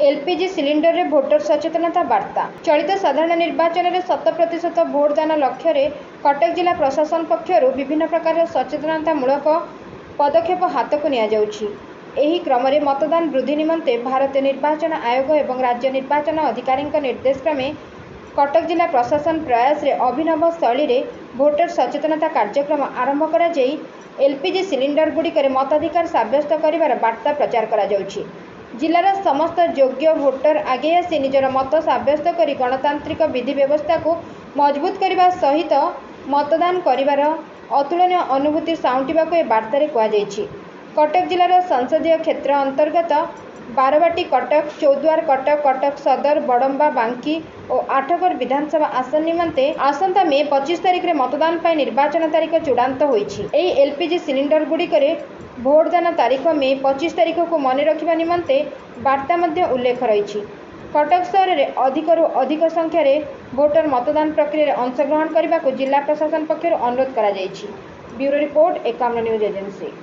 LPG cylinder रे voter सचेतनता वार्ता। चलित साधारण निर्वाचन में 100% भोटदान लक्ष्य कटक जिला प्रशासन पक्षर विभिन्न प्रकार सचेतनतामूलक पदक्षेप हाथ को नि क्रम मतदान वृद्धि निमंते भारतीय निर्वाचन आयोग और राज्य निर्वाचन अधिकारी निर्देश क्रमे कटक जिला प्रशासन प्रयास रे अभिनव शैली रे भोटर सचेतनता कार्यक्रम आरंभ करा जाई एलपीजी सिलिंडर गुड़िक मताधिकार सब्यस्त कर वार्ता प्रचार करा जाउछि। जिलार समस्त योग्य भोटर आगे आसी निजर मत सब्यस्त कर गणतांत्रिक विधि व्यवस्था को मजबूत करने सहित मतदान करिवार अतुलनीय अनुभूति साउंटिबाक ए वार्तारे कुआଯାଇଛି। कटक जिलार संसदीय क्षेत्र अंतर्गत बारवाटी कटक, चौद्वार कटक, कटक सदर, बड़म्बा, बांकी और आठगड़ विधानसभा आसन निमंते आसंता मे 25 तारिख रे मतदान पाई निर्वाचन तारीख चूड़ांत होईछि। एई एलपीजी सिलिंडर गुड़िकरे भोटदान तारीख मे 25 तारीख को मन रखिबा निमंते वार्ता मध्य उल्लेख रही। कटक सहर में अधिक संख्यार भोटर मतदान प्रक्रिया अंशग्रहण करने को जिला प्रशासन पक्षर अनुरोध करा जायछि। Bureau report 51 news agency.